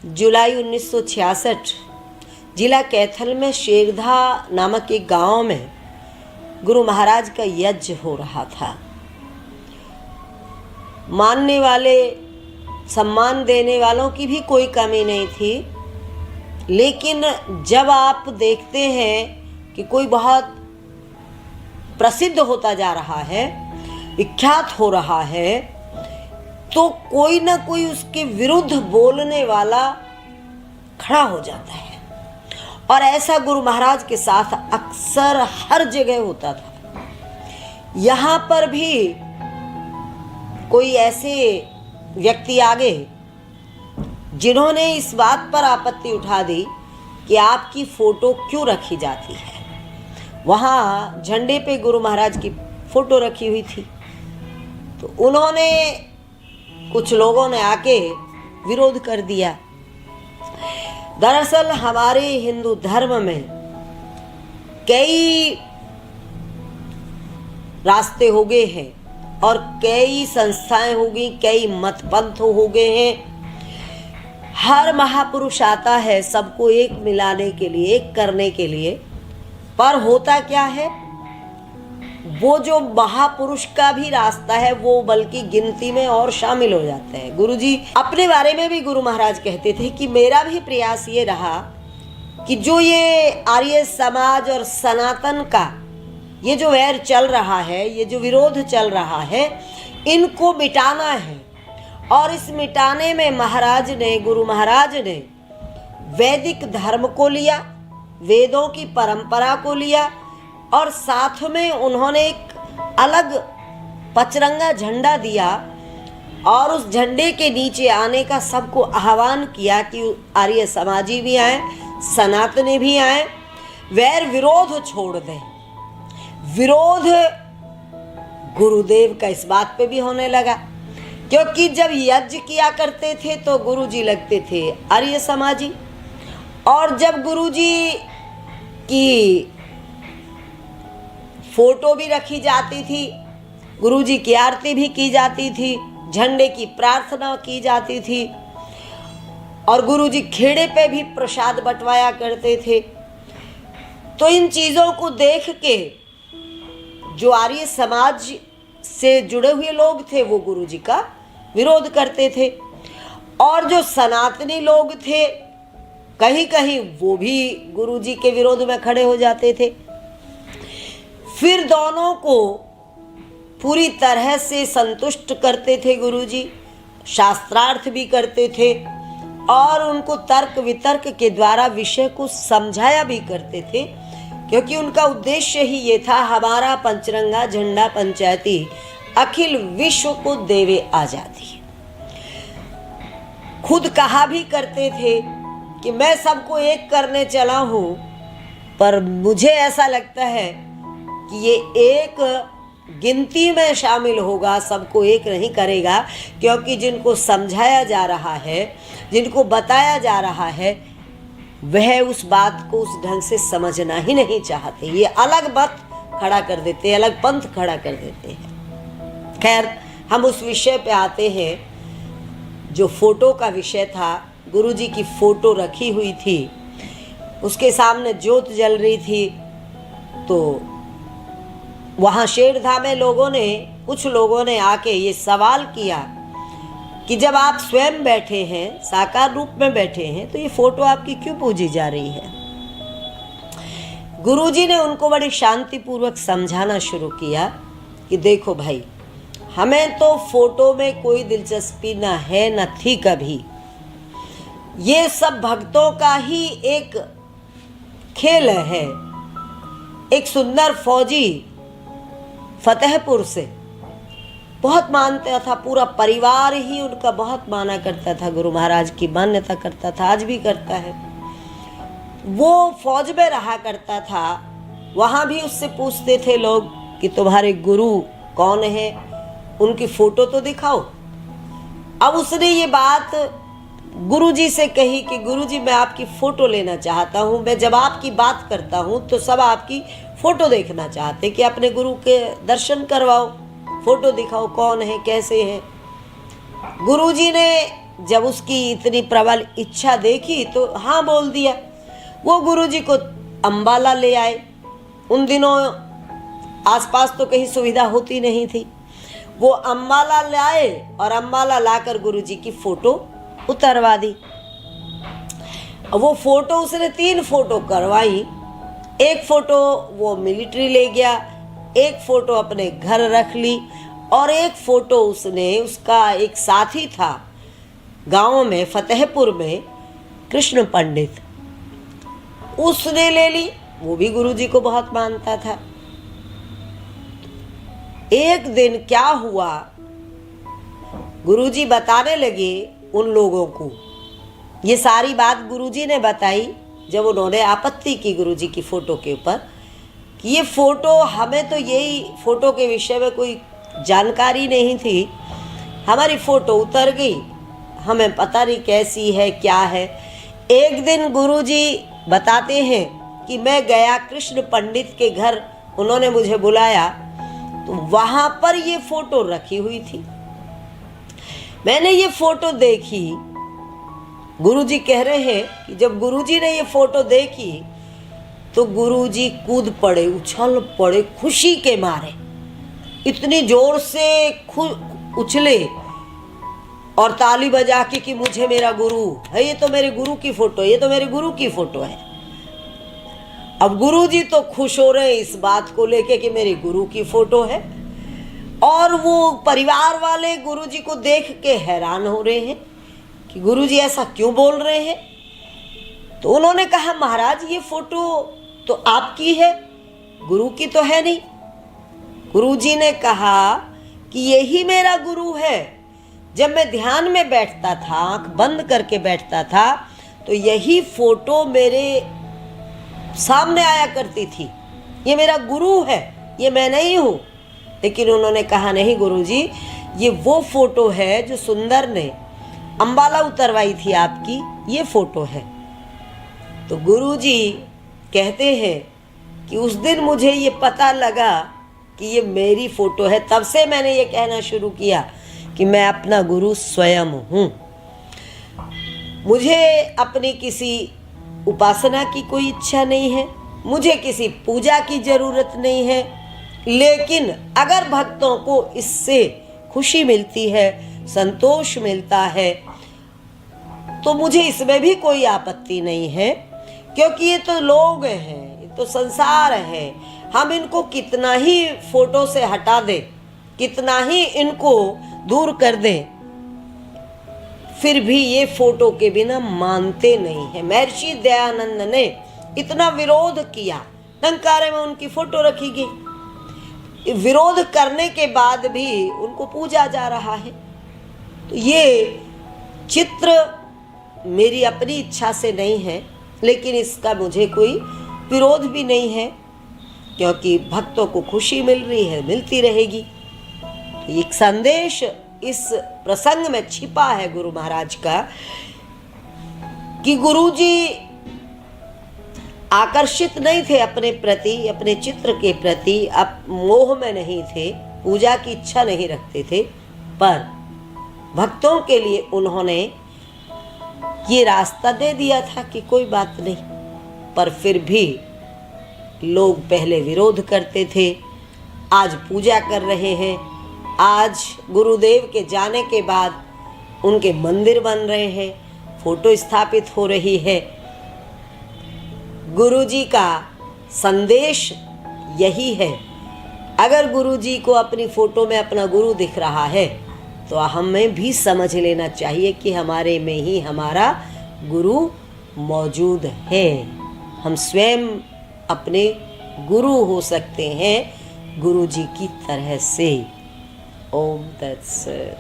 जुलाई 1966 जिला कैथल में शेरधा नामक एक गांव में गुरु महाराज का यज्ञ हो रहा था। मानने वाले, सम्मान देने वालों की भी कोई कमी नहीं थी, लेकिन जब आप देखते हैं कि कोई बहुत प्रसिद्ध होता जा रहा है, विख्यात हो रहा है, तो कोई ना कोई उसके विरुद्ध बोलने वाला खड़ा हो जाता है। और ऐसा गुरु महाराज के साथ अक्सर हर जगह होता था। यहाँ पर भी कोई ऐसे व्यक्ति आ गए जिन्होंने इस बात पर आपत्ति उठा दी कि आपकी फोटो क्यों रखी जाती है। वहाँ झंडे पे गुरु महाराज की फोटो रखी हुई थी, तो उन्होंने, कुछ लोगों ने आके विरोध कर दिया। दरअसल हमारे हिंदू धर्म में कई रास्ते हो गए हैं और कई संस्थाएं हो गई, कई मत पंथ हो गए हैं। हर महापुरुष आता है सबको एक मिलाने के लिए, एक करने के लिए, पर होता क्या है, वो जो महापुरुष का भी रास्ता है वो बल्कि गिनती में और शामिल हो जाते हैं। गुरुजी अपने बारे में भी गुरु महाराज कहते थे कि मेरा भी प्रयास ये रहा कि जो ये आर्य समाज और सनातन का ये जो वैर चल रहा है, ये जो विरोध चल रहा है, इनको मिटाना है। और इस मिटाने में महाराज ने, गुरु महाराज ने वैदिक धर्म को लिया, वेदों की परंपरा को लिया, और साथ में उन्होंने एक अलग पचरंगा झंडा दिया और उस झंडे के नीचे आने का सबको आह्वान किया कि आर्य समाजी भी आए, सनातनी भी आए, वैर विरोध छोड़ दें। विरोध गुरुदेव का इस बात पे भी होने लगा, क्योंकि जब यज्ञ किया करते थे तो गुरुजी लगते थे आर्य समाजी, और जब गुरुजी की फोटो भी रखी जाती थी, गुरुजी की आरती भी की जाती थी, झंडे की प्रार्थना की जाती थी, और गुरुजी खेड़े पे भी प्रसाद बंटवाया करते थे। तो इन चीज़ों को देख के जो आर्य समाज से जुड़े हुए लोग थे वो गुरुजी का विरोध करते थे, और जो सनातनी लोग थे कहीं कहीं वो भी गुरुजी के विरोध में खड़े हो जाते थे। फिर दोनों को पूरी तरह से संतुष्ट करते थे गुरुजी, शास्त्रार्थ भी करते थे और उनको तर्क वितर्क के द्वारा विषय को समझाया भी करते थे, क्योंकि उनका उद्देश्य ही ये था, हमारा पंचरंगा झंडा पंचायती अखिल विश्व को देवे आजादी। खुद कहा भी करते थे कि मैं सबको एक करने चला हूँ, पर मुझे ऐसा लगता है कि ये एक गिनती में शामिल होगा, सबको एक नहीं करेगा, क्योंकि जिनको समझाया जा रहा है, जिनको बताया जा रहा है, वह उस बात को उस ढंग से समझना ही नहीं चाहते। ये अलग मत खड़ा कर देते हैं, अलग पंथ खड़ा कर देते हैं। खैर, हम उस विषय पे आते हैं जो फोटो का विषय था। गुरुजी की फोटो रखी हुई थी, उसके सामने ज्योत जल रही थी, तो वहाँ शेरधा में कुछ लोगों ने आके ये सवाल किया कि जब आप स्वयं बैठे हैं, साकार रूप में बैठे हैं, तो ये फोटो आपकी क्यों पूजी जा रही है। गुरुजी ने उनको बड़ी शांतिपूर्वक समझाना शुरू किया कि देखो भाई, हमें तो फोटो में कोई दिलचस्पी न है, न थी कभी। ये सब भक्तों का ही एक खेल है। एक सुंदर फौजी फतेहपुर से बहुत मानता था, पूरा परिवार ही उनका बहुत माना करता था, गुरु महाराज की मान्यता करता था, आज भी करता है। वो फौज में रहा करता था, वहाँ भी उससे पूछते थे लोग कि तुम्हारे गुरु कौन है, उनकी फोटो तो दिखाओ। अब उसने ये बात गुरुजी से कही कि गुरुजी मैं आपकी फ़ोटो लेना चाहता हूँ, मैं जब आपकी बात करता हूँ तो सब आपकी फ़ोटो देखना चाहते कि अपने गुरु के दर्शन करवाओ, फ़ोटो दिखाओ, कौन है, कैसे है। गुरुजी ने जब उसकी इतनी प्रबल इच्छा देखी तो हाँ बोल दिया। वो गुरुजी को अम्बाला ले आए। उन दिनों आसपास तो कहीं सुविधा होती नहीं थी। वो अम्बाला लाए और अम्बाला लाकर गुरुजी की फोटो उतरवा दी। वो फोटो उसने 3 फोटो करवाई। एक फोटो वो मिलिट्री ले गया, एक फोटो अपने घर रख ली और एक फोटो उसने, उसका एक साथी था गांव में, फतेहपुर में, कृष्ण पंडित, उसने ले ली। वो भी गुरुजी को बहुत मानता था। एक दिन क्या हुआ, गुरुजी बताने लगे उन लोगों को। ये सारी बात गुरुजी ने बताई जब उन्होंने आपत्ति की गुरुजी की फ़ोटो के ऊपर कि ये फ़ोटो, हमें तो यही फ़ोटो के विषय में कोई जानकारी नहीं थी, हमारी फ़ोटो उतर गई, हमें पता नहीं कैसी है क्या है। एक दिन गुरुजी बताते हैं कि मैं गया कृष्ण पंडित के घर, उन्होंने मुझे बुलाया तो वहाँ पर ये फ़ोटो रखी हुई थी। मैंने ये फ़ोटो देखी। गुरुजी कह रहे हैं कि जब गुरुजी ने ये फ़ोटो देखी तो गुरुजी कूद पड़े, उछल पड़े खुशी के मारे, इतनी जोर से उछले और ताली बजा के कि मुझे मेरा गुरु है, ये तो मेरे गुरु की फ़ोटो, ये तो मेरे गुरु की फ़ोटो है। अब गुरुजी तो खुश हो रहे इस बात को लेके कि मेरे गुरु की फ़ोटो है, और वो परिवार वाले गुरुजी को देख के हैरान हो रहे हैं कि गुरुजी ऐसा क्यों बोल रहे हैं। तो उन्होंने कहा, महाराज ये फ़ोटो तो आपकी है, गुरु की तो है नहीं। गुरुजी ने कहा कि यही मेरा गुरु है। जब मैं ध्यान में बैठता था, आँख बंद करके बैठता था, तो यही फ़ोटो मेरे सामने आया करती थी। ये मेरा गुरु है, ये मैं नहीं हूँ। लेकिन उन्होंने कहा, नहीं गुरुजी, ये वो फ़ोटो है जो सुंदर ने अम्बाला उतरवाई थी आपकी, ये फ़ोटो है। तो गुरुजी कहते हैं कि उस दिन मुझे ये पता लगा कि ये मेरी फ़ोटो है। तब से मैंने ये कहना शुरू किया कि मैं अपना गुरु स्वयं हूँ। मुझे अपनी किसी उपासना की कोई इच्छा नहीं है, मुझे किसी पूजा की ज़रूरत नहीं है, लेकिन अगर भक्तों को इससे खुशी मिलती है, संतोष मिलता है, तो मुझे इसमें भी कोई आपत्ति नहीं है, क्योंकि ये तो लोग हैं, ये तो संसार है। हम इनको कितना ही फ़ोटो से हटा दें, कितना ही इनको दूर कर दें, फिर भी ये फ़ोटो के बिना मानते नहीं हैं। महर्षि दयानंद ने इतना विरोध किया, टंकारे में उनकी फ़ोटो रखी गई, विरोध करने के बाद भी उनको पूजा जा रहा है। तो ये चित्र मेरी अपनी इच्छा से नहीं है, लेकिन इसका मुझे कोई विरोध भी नहीं है, क्योंकि भक्तों को खुशी मिल रही है, मिलती रहेगी। तो एक संदेश इस प्रसंग में छिपा है गुरु महाराज का कि गुरुजी आकर्षित नहीं थे अपने प्रति, अपने चित्र के प्रति, अब मोह में नहीं थे, पूजा की इच्छा नहीं रखते थे, पर भक्तों के लिए उन्होंने ये रास्ता दे दिया था कि कोई बात नहीं। पर फिर भी लोग पहले विरोध करते थे, आज पूजा कर रहे हैं। आज गुरुदेव के जाने के बाद उनके मंदिर बन रहे हैं, फोटो स्थापित हो रही है। गुरुजी का संदेश यही है। अगर गुरुजी को अपनी फ़ोटो में अपना गुरु दिख रहा है तो हमें भी समझ लेना चाहिए कि हमारे में ही हमारा गुरु मौजूद है। हम स्वयं अपने गुरु हो सकते हैं गुरुजी की तरह से। ओम तत्सत।